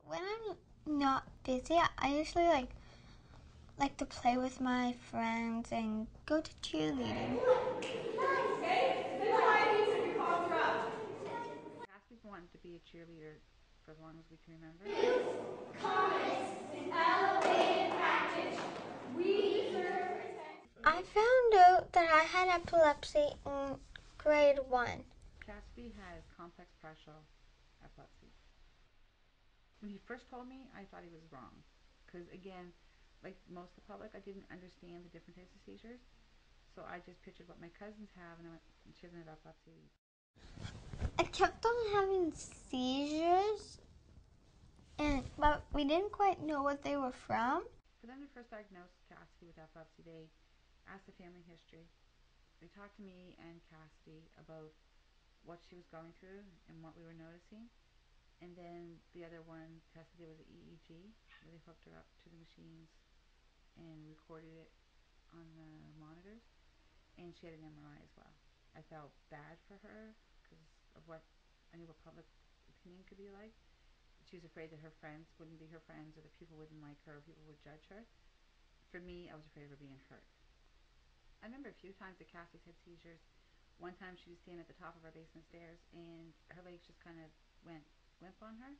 When I'm not busy, I usually like to play with my friends and go to cheerleading. Cassidy's wanted to be a cheerleader for as long as we can remember. I found out that I had epilepsy in grade 1. Cassidy has complex partial epilepsy. When he first told me, I thought he was wrong. Because again, like most of the public, I didn't understand the different types of seizures. So I just pictured what my cousins have, and I went, she doesn't have epilepsy. I kept on having seizures, but we didn't quite know what they were from. For them to first diagnose Cassidy with epilepsy, they asked the family history. They talked to me and Cassidy about what she was going through and what we were noticing. And then the other one tested it was an EEG, where they hooked her up to the machines and recorded it on the monitors. And she had an MRI as well. I felt bad for her because of what I knew what public opinion could be like. She was afraid that her friends wouldn't be her friends, or that people wouldn't like her, or people would judge her. For me, I was afraid of her being hurt. I remember a few times that Cassie's had seizures. One time she was standing at the top of our basement stairs, and her legs just kind of went limp on her,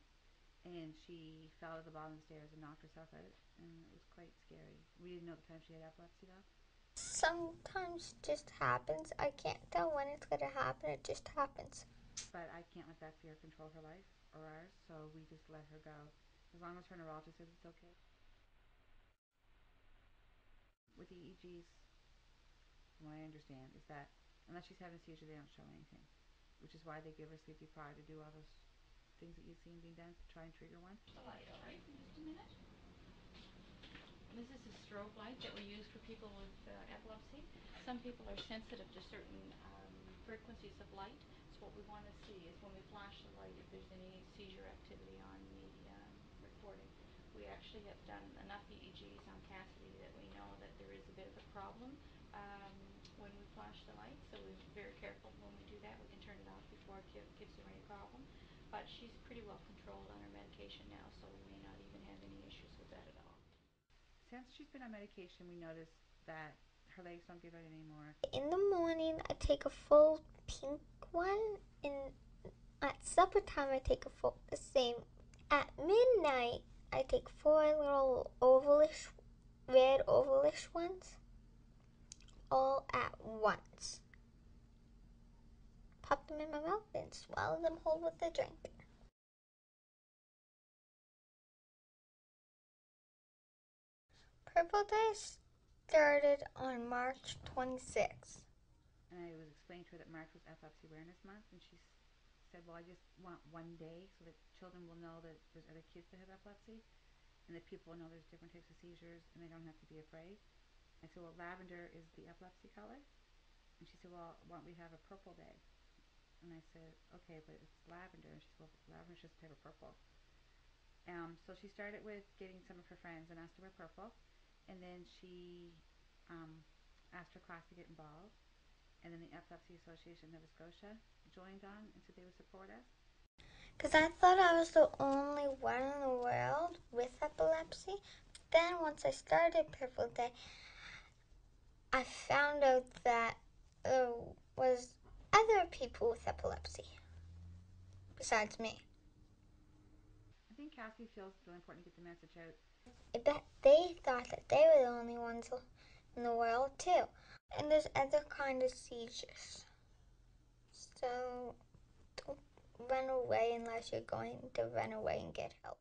and she fell to the bottom of the stairs and knocked herself out, and it was quite scary. We didn't know at the time she had epilepsy, though. Sometimes it just happens. I can't tell when it's going to happen. It just happens. But I can't let that fear control her life or ours, so we just let her go. As long as her neurologist says it's okay. With EEGs, from what I understand, is that unless she's having a seizure, they don't show anything, which is why they give her sleep deprived to do all those things that you've seen being done to try and trigger one. The light, all right, just a minute. This is a strobe light that we use for people with epilepsy. Some people are sensitive to certain frequencies of light. So what we want to see is when we flash the light, if there's any seizure activity on the recording. We actually have done enough EEGs on Cassidy that we know that there is a bit of a problem when we flash the light. So we're very careful when we do that. We can turn it off before it gives her any problem. But she's pretty well controlled on her medication now, so we may not even have any issues with that at all. Since she's been on medication, we noticed that her legs don't give out anymore. In the morning, I take a full pink one, and at supper time, I take the same. At midnight, I take 4 little red ovalish ones, all at once. Pop them in my mouth and swallow them whole with a drink. Purple Day started on March 26th. And I was explaining to her that March was Epilepsy Awareness Month, and she said, well, I just want one day so that children will know that there's other kids that have epilepsy, and that people will know there's different types of seizures, and they don't have to be afraid. I said, well, lavender is the epilepsy color. And she said, well, why don't we have a purple day? And I said, okay, but it's lavender. And she said, well, lavender's just a type of purple. So she started with getting some of her friends and asked to wear purple. And then she asked her class to get involved. And then the Epilepsy Association of Nova Scotia joined on and said they would support us. Because I thought I was the only one in the world with epilepsy. But then once I started Purple Day, I found out that there was other people with epilepsy besides me. I think Cassidy feels it's really important to get the message out. I bet they thought that they were the only ones in the world too. And there's other kind of seizures. So don't run away unless you're going to run away and get help.